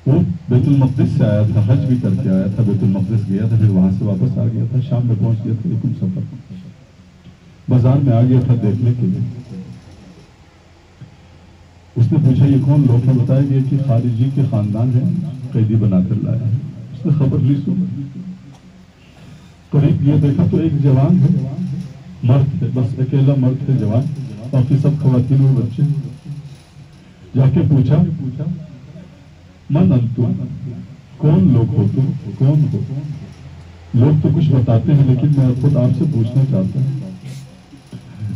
وہ بیت المقدس سے آیا تھا، حج بھی کر کے آیا تھا. بیت المقدس گیا تھا، پھر وہاں سے واپس آ گیا تھا. شام میں پہنچ گیا تھا. لیکن سفر بازار میں آ گیا تھا دیکھنے کے لیے. اس نے پوچھا یہ کون لوگ ہیں؟ بتایا گیا کہ خارجی کے خاندان ہیں، قیدی بنا کر لائے ہیں. اس نے خبر لی. قریب یہ دیکھا تو ایک جوان ہے، مرد ہے، بس اکیلا مرد ہے جوان، باقی سب خواتین اور بچے. جا کے پوچھا من انتم، کون لوگ ہو تم، کون ہو؟ لوگ تو کچھ بتاتے ہیں لیکن میں خود آپ سے پوچھنا چاہتا ہوں.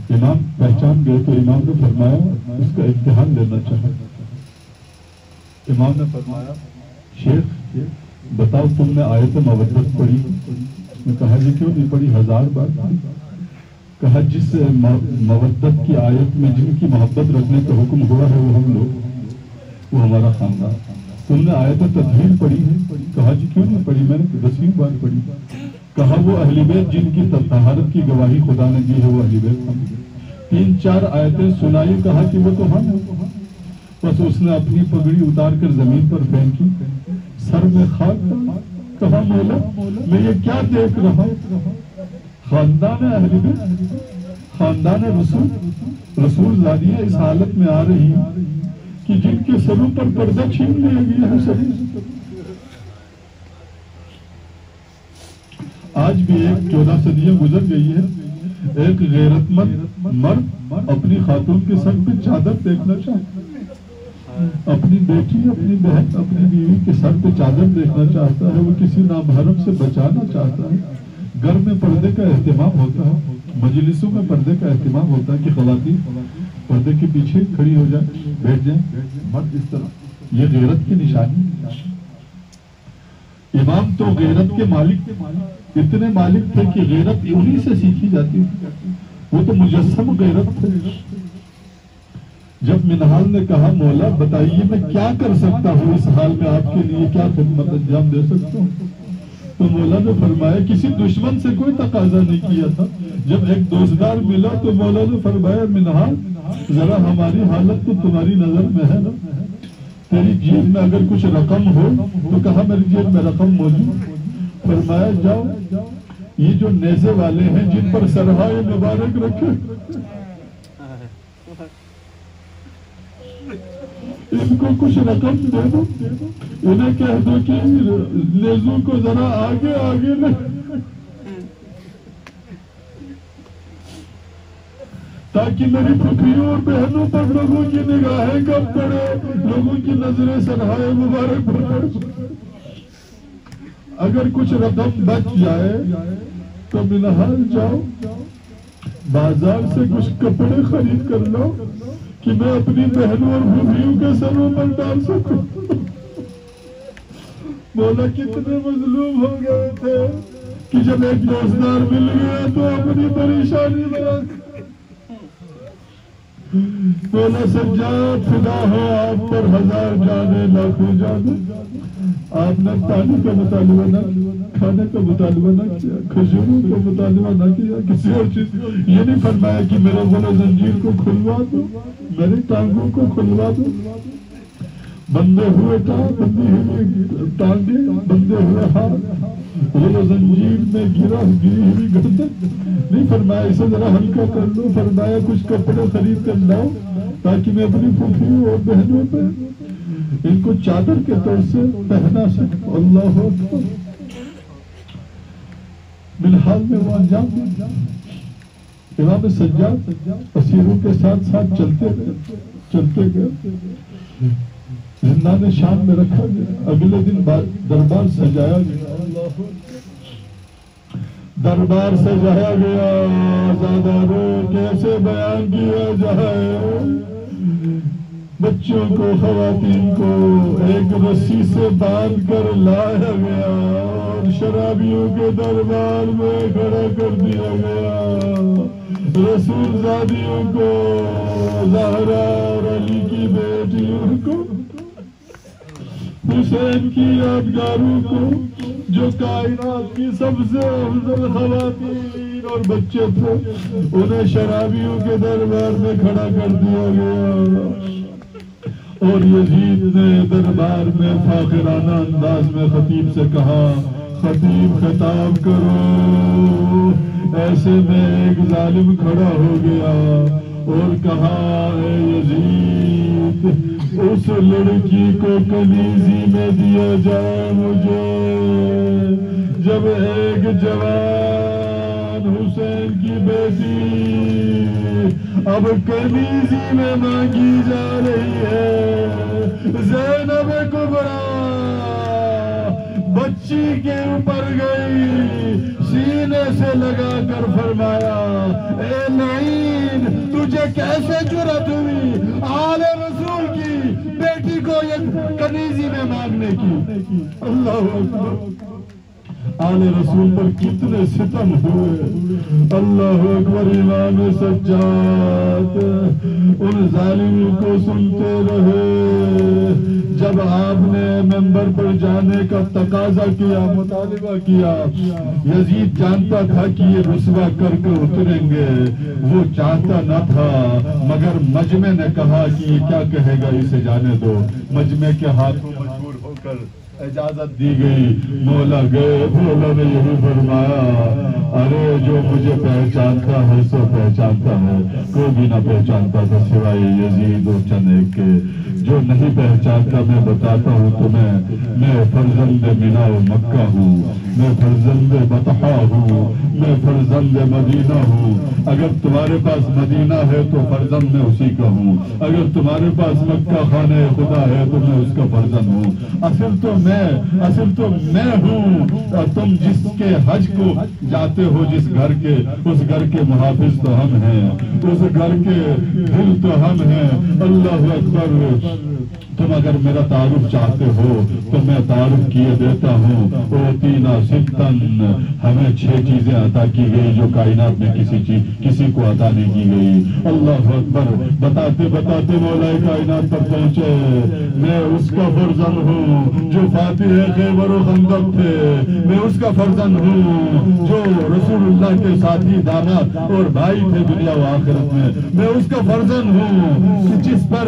امام پہچان گئے تو امام نے فرمایا اس کا امتحان لینا چاہا. امام نے فرمایا شیخ بتاؤ تم نے آیت مودت پڑھی؟ اس نے کہا جی کیوں نہیں پڑھی؟ 1000 بار. کہا جس مودت کی آیت میں جن کی محبت رکھنے کا حکم ہوا ہے وہ ہم لوگ، وہ ہمارا خاندان. تم نے آیت تطہیر پڑھی ہے؟ کہا جی کیوں نہیں پڑھی، میں نے 10ویں بار پڑھی. کہا وہ اہل بیت جن کی طہارت کی گواہی خدا نے دی ہے وہ اہل بیت ہم. 3-4 آیتیں سنائی. کہا کہ وہ تو ہم ہیں. بس اس نے اپنی پگڑی اتار کر زمین پر پھینکی، سر میں خاک ڈالا. کہا مولا میں یہ کیا دیکھ رہا ہوں؟ خاندان اہل بیت، خاندان رسول زادیاں اس حالت میں آ رہی ہیں کہ جن کے سروں پر پردہ چھین لیا گیا ہے سبھی سے۔ آج بھی ایک 14 صدیاں گزر گئی ہے، ایک غیرت مند مرد اپنی خاتون کے سر پہ چادر دیکھنا چاہتا ہے، اپنی بیٹی، اپنی بہن، اپنی بیوی کے سر پہ چادر دیکھنا چاہتا ہے، وہ کسی نامحرم سے بچانا چاہتا ہے۔ گھر میں پردے کا اہتمام ہوتا ہے، مجلسوں میں پردے کا اہتمام ہوتا ہے کہ خواتین پردے کے پیچھے کھڑی ہو جائیں، بیٹھ جائیں، مرد اس طرح، یہ غیرت کی نشانی ہے۔ امام تو غیرت کے مالک اتنے مالک تھے کہ غیرت انہی سے سیکھی جاتی تھی، وہ تو مجسم غیرت تھے۔ جب منہال نے کہا مولا بتائیے میں کیا کر سکتا ہوں، اس حال میں آپ کے لیے کیا خدمت انجام دے سکتا ہوں، تو مولا نے فرمایا کسی دشمن سے کوئی تقاضا نہیں کیا تھا، جب ایک دوستدار ملا تو مولا نے فرمایا منہال ذرا ہماری حالت تو تمہاری نظر میں ہے نا، تیری جیب میں اگر کچھ رقم ہو تو کہا میری جیب میں رقم موجود، فرمایا جاؤ یہ جو نیزے والے ہیں جن پر سرہائے مبارک رکھے ان کو کچھ رقم دے دو، انہیں کہہ دو کہ نیزوں کو ذرا آگے آگے لے، تاکہ میری پھوپھیوں اور بہنوں پر لوگوں کی نگاہیں کم پڑے، لوگوں کی نظریں سرہائے مبارک پڑے۔ اگر کچھ رقم بچ جائے تو منہال جاؤ بازار سے کچھ کپڑے خرید کر لو کہ میں اپنی بہنوں اور بھوبھیوں کے سروں پر ڈال سکوں۔ مولا کتنے مظلوم ہو گئے تھے کہ جب ایک دوستدار مل گیا تو اپنی پریشانی میں مولا سجاد فدا ہو آپ پر 1000 جانے لاکھوں جانے، آپ نے پانی کا مطالبہ نہ کیا، کھانے کا مطالبہ نہ کیا، کھجوروں کا مطالبہ نہ کیا، کسی اور چیز یہ نہیں فرمایا کہ میرے غل زنجیر کو کھلوا دو، میری ٹانگوں کو کھلوا دو، بندے ہوئے بندی ہوئی ٹانگیں، بندے ہوئے ہاتھ، غل زنجیر میں گری ہوئی گردن، نہیں فرمایا اسے ذرا ہلکا کر لو، فرمایا کچھ کپڑے خرید کر لاؤ تاکہ میں اپنی پھوپھیوں اور بہنوں پہ ان کو چادر کے طور سے پہنا سکوں۔ اللہ اکبر۔ بالحال میں وہ انجام دیا، امام سجاد اسیروں کے ساتھ ساتھ چلتے گئے، زندان شام میں رکھا گیا، اگلے دن دربار سجایا گیا، دربار سجایا گیا، آزاداروں کیسے بیان کیا جائے، بچوں کو خواتین کو ایک رسی سے باندھ کر لایا گیا اور شرابیوں کے دربار میں کھڑا کر دیا گیا، رسول زادیوں کو، زہرا اور علی کی بیٹیوں کو، حسین کی یادگاروں کو، جو کائنات کی سب سے افضل خواتین اور بچے تھے، انہیں شرابیوں کے دربار میں کھڑا کر دیا گیا، اور یزید نے دربار میں فاخرانہ انداز میں خطیب سے کہا خطیب خطاب کرو، ایسے میں ایک ظالم کھڑا ہو گیا اور کہا اے یزید اس لڑکی کو کنیزی میں دیا جائے مجھے، جب ایک جوان حسین کی بیٹی اب کنیزی میں مانگی جا رہی ہے، زینب کبریٰ بچی کے اوپر گئی، سینے سے لگا کر فرمایا اے لعین تجھے کیسے جرأت ہوئی آل رسول کی بیٹی کو یہ کنیزی میں مانگنے کی۔ اللہ اکبر، آل رسول پر کتنے ستم ہوئے، اللہ اکبر۔ امام سجاد ان ظالموں کو سنتے رہے، جب آپ نے منبر پر جانے کا تقاضا کیا، مطالبہ کیا، یزید جانتا تھا کہ یہ رسوا کر کے اتریں گے، وہ چاہتا نہ تھا، مگر مجمع نے کہا کہ یہ کیا کہے گا، اسے جانے دو، مجمع کے ہاتھوں مجبور ہو کر اجازت دی گئی، مولا گئے، مولا نے یہی فرمایا ارے جو مجھے پہچانتا ہے سو پہچانتا ہے، کوئی بھی نہ پہچانتا تھا سوائے یزید اور چند ایک کے، جو نہیں پہچانتا میں بتاتا ہوں تمہیں، میں فرزند مینا و مکہ ہوں، میں فرزند بطحا ہوں، میں فرزند مدینہ ہوں۔ اگر تمہارے پاس مدینہ ہے تو فرزند میں اسی کا ہوں، اگر تمہارے پاس مکہ خانہ خدا ہے تو میں اس کا فرزند ہوں۔ اصل تو میں ہوں، اور تم جس کے حج کو جاتے ہو، جس گھر کے، اس گھر کے محافظ تو ہم ہیں، اس گھر کے دل تو ہم ہیں۔ اللہ اکبر۔ تم اگر میرا تعارف چاہتے ہو تو میں تعارف کیے دیتا ہوں۔ اوتینا ستن، ہمیں 6 چیزیں عطا کی گئی جو کائنات میں کسی کو عطا نہیں کی گئی۔ اللہ اکبر۔ بتاتے بتاتے مولا کائنات پر پہنچے، میں اس کا فرزند ہوں جو فاتح خیبر و خندق تھے، میں اس کا فرزند ہوں جو رسول اللہ کے ساتھی داماد اور بھائی تھے دنیا و آخرت میں اس کا فرزند ہوں کہ جس پر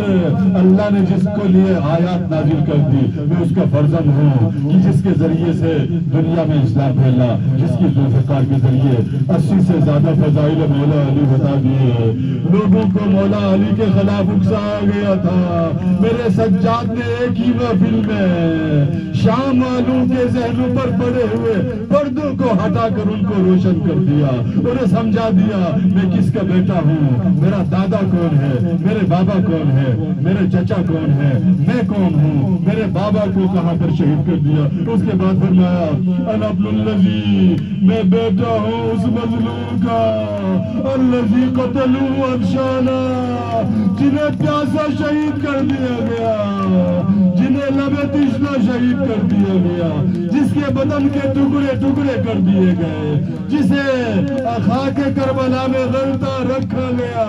اللہ نے جس کو لیے آیات نازل کر دی، میں اس کا فرزند ہوں کہ جس کے ذریعے سے دنیا میں اسلام پھیلا، جس کی ذوالفقار کے ذریعے 80 سے زیادہ فضائل مولا علی بتا دیے۔ لوگوں کو مولا علی کے خلاف اکسایا گیا تھا۔ میرے سجاد نے ایک ہی محفل میں شام والوں کے ذہنوں پر پڑے ہوئے پردوں کو ہٹا کر ان کو روشن کر دیا، انہیں سمجھا دیا میں کس کا بیٹا ہوں، میرا دادا کون ہے، میرے بابا کون ہے، میرے چچا کون ہے، میں کون ہوں، میرے بابا کو کہاں پر شہید کر دیا۔ اس کے بعد فرمایا انا ابن الذی، میں بیٹا ہوں اس مظلوم کا، الذی قتلوا انشانا، جنہیں پیاسا شہید کر دیا گیا، جنہیں لبے تشنا شہید کر دیا گیا، جس کے بدن کے ٹکڑے ٹکڑے کر دیے گئے، جسے خاک کربلا میں غلطہ رکھا گیا،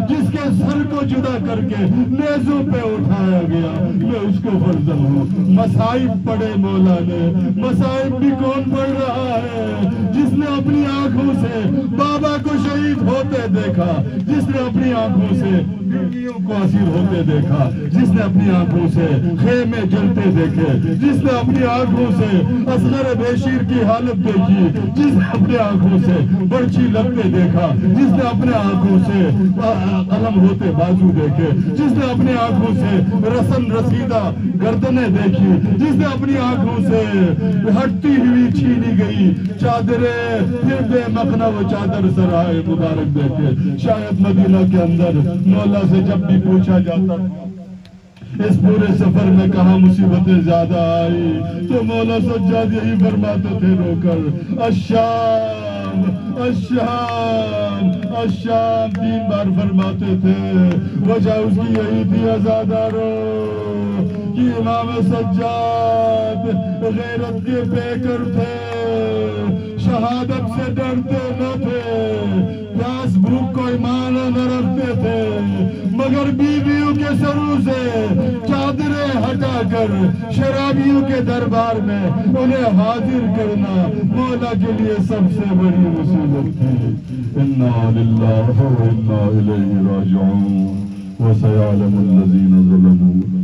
جس کے سر کو جدا کر کے نیزوں پہ اٹھایا گیا، میں اس کو فرزند ہوں۔ مصائب پڑے مولا نے، مصائب بھی کون پڑھ رہا ہے؟ جس نے اپنی آنکھوں سے بابا کو شہید ہوتے دیکھا، جس نے اپنی آنکھوں سے بیویوں کو اسیر ہوتے دیکھا، جس نے اپنی آنکھوں سے خیمے جلتے دیکھے، جس نے اپنی آنکھوں سے اصغر بیشیر کی حالت دیکھی، جس نے اپنی آنکھوں سے برچی لگتے دیکھا، جس نے اپنے آنکھوں سے قلم ہوتے بازو دیکھے، جس نے اپنی آنکھوں سے رسن رسیدہ گردنیں دیکھی، جس نے اپنی آنکھوں سے ہٹتی ہوئی چھینی گئی چادریں پھر بے مقنا وہ چادر سرائے مبارک دیکھے۔ شاید مدینہ کے اندر مولا سے جب بھی پوچھا جاتا اس پورے سفر میں کہاں مصیبتیں زیادہ آئی تو مولا سجاد یہی فرماتے تھے رو کر الشام الشام الشام، 3 بار فرماتے تھے۔ وجہ اس کی یہی تھی عزادارو کہ امام سجاد غیرت کے پیکر تھے، شہادت سے ڈرتے نہ تھے، پیاس بھوک کو ایمان نہ رکھتے تھے، مگر بیویوں کے سروں سے چادریں ہٹا کر شرابیوں کے دربار میں انہیں حاضر کرنا مولا کے لیے سب سے بڑی مصیبت تھی۔ انا للہ و انا الیہ راجعون، وسیعلم الذین ظلموا